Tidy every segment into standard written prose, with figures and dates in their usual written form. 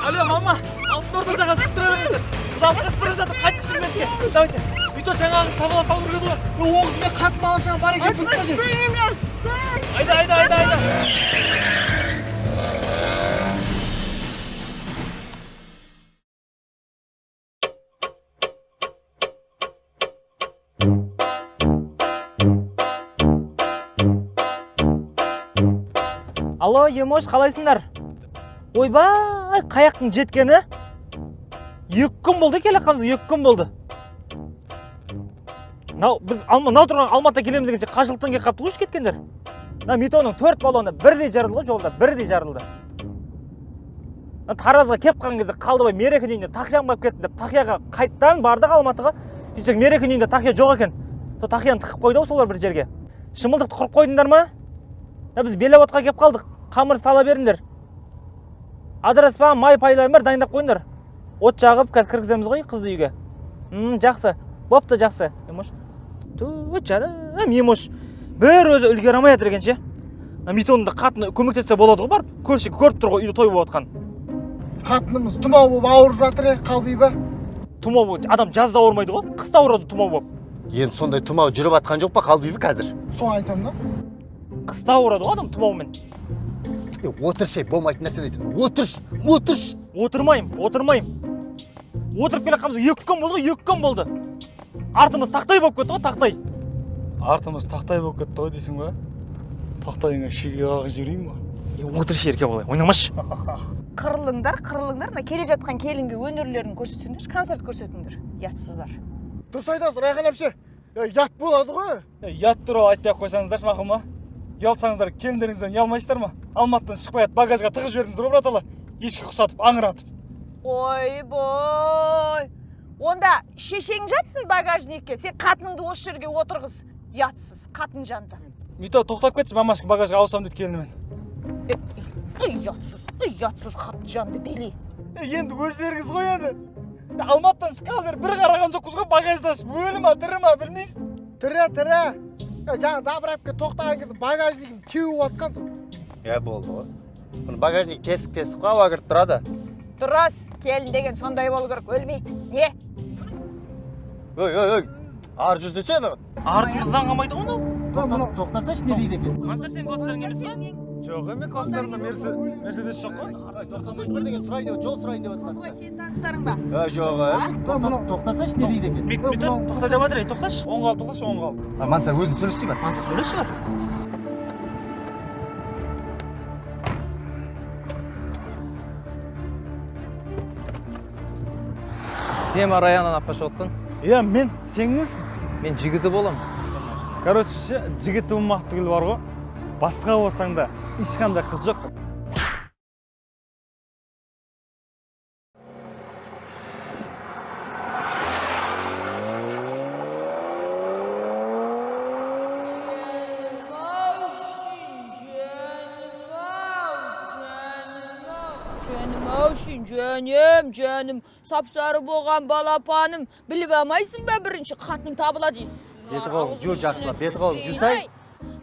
Alo mama, алтын орда жаға шығып тұра беріңіздер. Қыз алып қашып бара жатыр, қайттық Шымкентке. Давайте. Үйте жаңағы сабала салып жүргеді ғой. Оғызбен қатты алышқан бар екен. Айда. Алло, Емош, қалайсыңдар? Ойбай, қаяқтың жеткені? 2 күн болды келеқамыз, 2 күн болды. Біз тұрған Алматыда келеміз дегенше қажылықтан келіп қапты ғой кеткендер. Метоның 4 баллоны бірдей жарылды ғой жолда, бірдей жарылды. Таразға кеп қалған кезде Қалдыбай Мереке үйінде тақияң болып кетті деп, тақияға қайттан бардық Алматыға. Сөйтсек Мереке үйінде тақия жоқ екен. Сол тақияны тықып қойды солар бір жерге. Шымылдықты құрып қойдыңдар ма? Біз Беловодқа кеп қалдық. Қамыр сала беріңдер. Адыраспан, май пайларын бар дайындап қойыңдар. От жағып, қазір кіргіземіз ғой қызды үйге. Жақсы. Бопты жақсы. Емош. Жарым, Емош. Бір өзі үлгере алмай жатыр екенше. Метонында қатыны көмектессе болады ғой барып. Көрші көріп тұр ғой үйде той болып жатқан. Қатынымыз тұмау болып ауырып жатыр, қалбей ба? Тұмау болып, адам жазда ауырмайды ғой, қыста ауырады тұмау болып. Енді сондай тұмау жүріп атқан жоқ па қалбей қазір? Соны айтам да. Қыста ауырады ғой адам тұмаумен. Отыр шей, болмайтын нәрсе айтып. Отырш. Отырмайым. Отырып келе қамыз 2 күн болды ғой, 2 күн болды. Артымыз тақтай болып кетті ғой, тақтай. Артымыз тақтай болып кетті ғой дейсің ба? Тақтайыңа шеге қағып жіберейін ба? Отыршы ерке болай, ойнамашы. Қырылыңдар, мына келе жатқан келінге өнерлерін көрсетсеңдер, концерт көрсетіңдер. Ятсыздар. Дұрыс айтасың, Райхан әпше. Ят болады ғой. Ят туралы айтпай ақ қойсаңыздаршы мақұл ма? Ұялсаңыздар, келіндеріңізден ұялмайсыздар ма? Алматыдан шықпай ат багажға тығып жібердіңіздер ғой братала. Ешкі құсатып, аңыратып. Ойбой. Онда шешең жатсын багажникке, сен қатыныңды осы жерге отырғыз. Ятсыз, қатын жанды. Мито, тоқтап кетші, мамашқа багажға ауысам дейді келінімен. Ятсыз қатын жанды бели. Енді өздеріңіз ғой енді. Алматыдан шыққалы бері бір қараған жоқпыз ғой багажды ашып. Өлі ма, тірі ма, білмейсің. Тірі. Жаңа Забыравқа тоқтаған кезде багажнигін теуіп отқансың. Болды ғой. Бұны багажник тесік қой, ауа кіріп тұрады. Дұрыс, келін деген сондай болу керек, өлмейді. Не? Ой. Ар жүр десең. Артымыздан қамайды ғой. Тоқтасашы не дейді екен? Мансар сен класстарың емес па? Жоқ, еме класстарында Мерседес жоқ қой. Тоқтасашы бірдеңе сұрайын деп, жол сұрайын деп отқан. Қой, сен таныстарың ба? Жоқ, тоқтасашы не дейді екен? Мито, тоқта деп жатыр, тоқташы. Оңға алып тоқташы, оңға алып. Мансар өзін сөйлесей бар. Мансар сөйлеші бар. Сен Раян апа шоттың? Мен сеңмісің? Мен жігіті болам. Короче, жігіті ұмақты күл бар ғой. Басқа болсаң да, ешқандай қыз жоқ. Жаным, сапсары болған балапаным. Біліп амайсың ба бірінші қатының табыла дейсіз. Беті қолым, жүр жақсылап, беті қолым, жүрсай.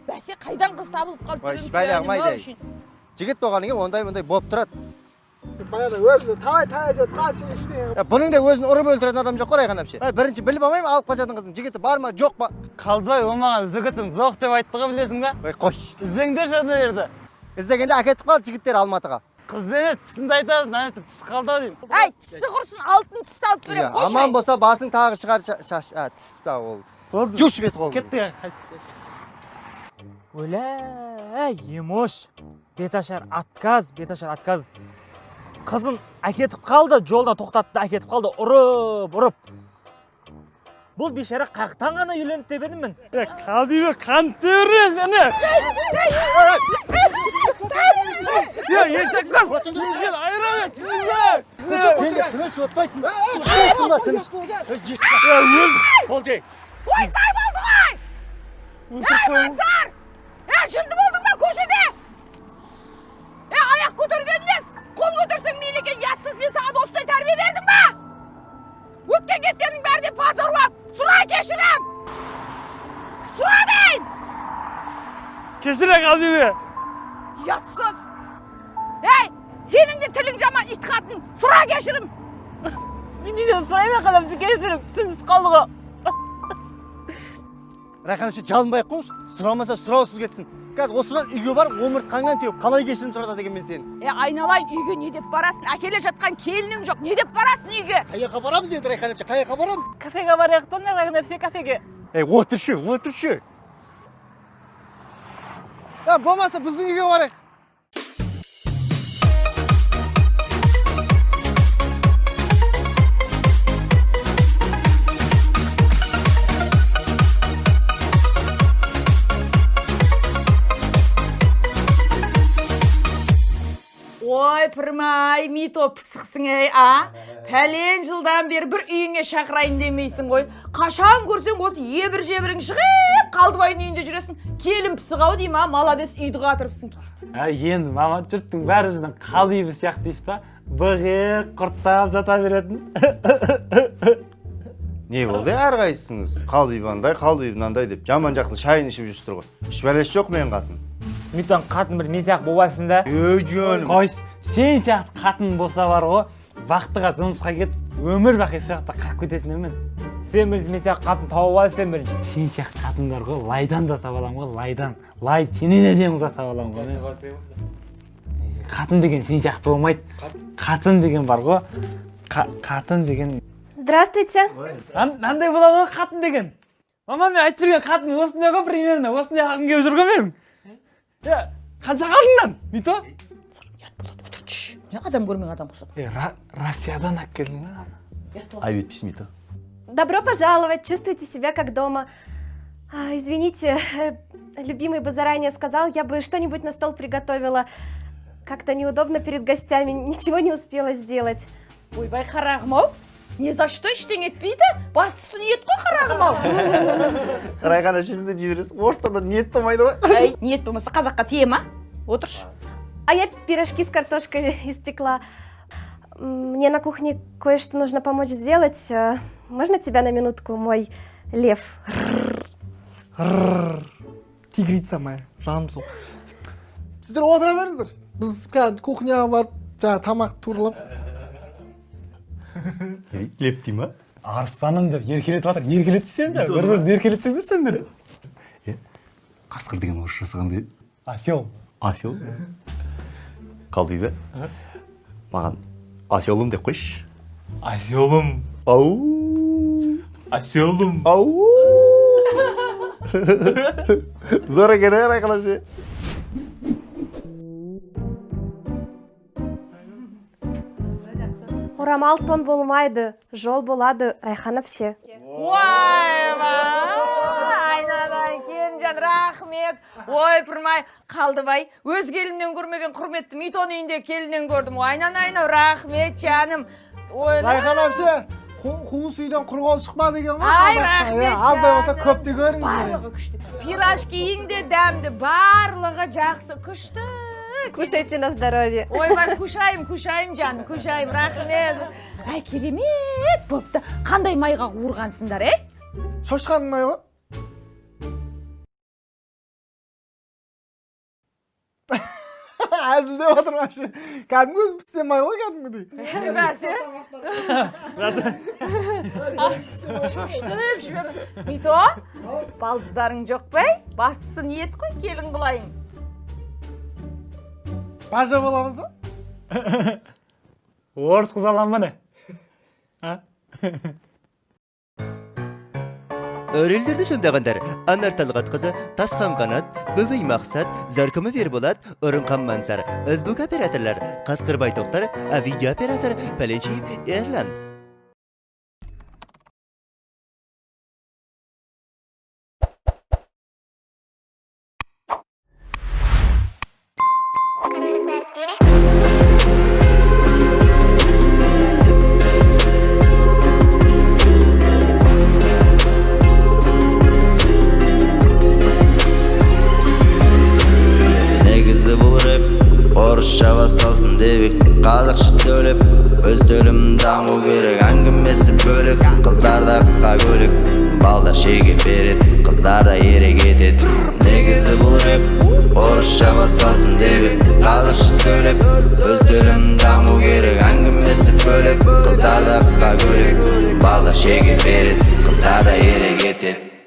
Бәсе қайдан қыз табылып қалды? Шпәлі ағмайды. Жігіт болғаныңа ондай болып тұрады. Баяда өзіні талай жет қапшы ештеңе. Бұның да өзін ұрып өлтіретін адам жоқ қой Райхан әпше. Бірінші біліп алмаймын, алып қашатын қыздың жігіті бар ма, жоқ па? Қалдыбай, ол маған жігітім жоқ деп айтты ғой, білесің ба? Қош. Іздеңдер жады жерді. Іздегенде әкетіп қалды жігіттер Алматыға. Қызды емес, тісінді айтады, нәністі тіс қалды деймін. Әй, тісі құрсын, алтын тіс алып берем, қош. Аман болса басың тағы шығар шаш, тіс па ол. Жүш бет қол. Кетті, Өлә, Емош. Беташар отказ. Қызын әкетіп қалды, жолдан тоқтатты, әкетіп қалды, ұрып. Бұл бешара қақтан ғана үйленіп деп едім мен. Қалдыбай, қан сөрес, әне! Ешексің! Ешкен айырам ет! Сен де тыныш отпайсың ба? Отпайсың ба тыныш? Болдей! Қойсай болды ғой! Мансар! Жынды болдың ба көшеде? Аяқ көтерген емес! Қол көтерсең мейлі екен, ятсыз, мен саған осындай тәрбие бердім ба? Өткен кеткенің бәріне пазар уап! Сұра кешірім! Сұра дейін! Кешіре Қалдыбай! Ятсыз! Сенің де тілің жаман, ит қатын, сұра кешірім. Мен неден сұрайын қадам сіз кешірім, түсінсіз қалдығы. Райхан әпше жалынбай ақ қойыңызшы. Сұрамаса сұраусыз кетсін. Қазір осыдан үйге барып омыртқаңнан теуіп қалай кешірім сұратады екен мен сені. Айналайын, үйге не деп барасың? Әкеле жатқан келінің жоқ, не деп барасың үйге? Қаяққа барамыз енді Райхан әпше, қаяққа барамыз? Кафеге барайық та, Райхан әпше, кафеге. Отыршы. Болмаса біздің үйге барайық. Ой, пірмай, мито пысықсың а? Пәлен жылдан бері бір үйіңе шақырайын демейсің ғой. Қашан көрсең осы ебір-жебірің шығып, Қалдыбайдың үйінде жүресің. Келін пысық-ау дейм, маладес үйді қатырыпсың. Енді мама жұрттың бәрі біздің қалдыйбыз сияқты дейсіз ба? Бұғық, құрттап жата беретін. Не болды әрқайсыңыз? Қалдыйбандай деп жаман жақсы шайын ішіп жүрсіздер ғой. Еш бәлесі жоқ мен қатын. Митон қатын бір мен сияқты боласың да. Жөн. Қойс, сен сияқты қатын болса бар ғой, вақтыға жұмысқа кетіп, өмір бақи сияқты қап кететін емен. Сен бірінші мен сияқты қатын тауып алсың бірінші. Сен сияқты қатындар ғой, лайдан да таба аламын ғой, лайдан. Лай сенен әдемі зат таба аламын ғой. Қатын деген сен сияқты болмайды. Қатын деген бар ғой. Қатын деген. Здравствуйте. Нандай болады ғой қатын деген. Мама мен айтып жүрген қатын осындай ғой примерно, осындай ақын келіп жүрген менің. Қанша қалдыңнан, Мито? Не адам көрмеген адам құсып. Россиядан ақ келдің ба? Айбет Мито. Добро пожаловать, чувствуйте себя как дома. Извините, любимый бы заранее сказал, я бы что-нибудь на стол приготовила. Как-то неудобно перед гостями, ничего не успела сделать. Ойбай, қарағым-ау, не за что ештеңе етпейді? Бастысы ниет қой, қарағым-ау. Райхан әпше сізді жібересіз. Орыстарда ниет болмайды ғой. Ниет болмаса қазаққа тие ма? Отыршы. А я пирожки с картошкой испекла. Мне на кухне кое-что нужно помочь сделать. Можно тебя на минутку, мой лев? Тигрица моя, жаным сол. Сіздер отыра беріңіздер. Біз кухняға барып, тамақ турлап. Леп дей ма? Арыстаным деп еркелетіп жатыр. Не еркелетсің де? Бір еркелетсеңдер сендер. Қасқыр деген орысша қандай? Осел. Осел? Қалдыйбы? Маған оселым деп қойшы. Оселым. Ау! Оселым. Ау! Зор екен Райхан әпше. Орамал тон болмайды, жол болады, Райхан әпше. Айналайын, Келінжан, рахмет. Ой, пірмай, Қалдыбай, өз келіннен көрмеген құрметті Митон үйінде келіннен көрдім. Айналайын, рахмет, жаным. Райхан әпше, қуыс үйден құрғол шықма деген ғой. Ай, рахмет, Аздай болса жаным. көпті көріңіз. Барлығы күшті. Пирожкиің де дәмді, барлығы жақсы, күшті. Кушайте на здоровье. Ойбай, кушайым, жаным, кушайым, рахмет. Ай, керемет бопты. Қандай майға қуырғансыңдар, Шошқаның май ғой. Әзілдеп отырмын әпше. Кәдімгі өзім пістен май ғой кәдімгідей. Бәсе? Шошты деп жіберді. Мито, балдыздарың жоқ бәй? Бастысы ниет қой, келін қылайын. Бажа боламыз ба? Орыс қыз алам ба не? Өрелдерді сөндағандар Анар Талғат қызы, Тасхан Қанат, Бөбей Мақсат, Заркымы Верболат, Орынқан Мансар, Үзбүк операторлар, Қасқырбай Тоқтар, видео оператор Пәленшиев Ерлан. Орысша басалсын дебек, қазақша сөйлеп, өз тілім даму керек, әңгімесі бөлек, қыздарда қысқа көлік, балдар шеге берет, қыздарда ерек етет. Негізі бұл рэп, орысша басалсын дебек, қазақша сөйлеп, өз тілім даму керек, көлік балдар шеге берет қыздар да ерек етет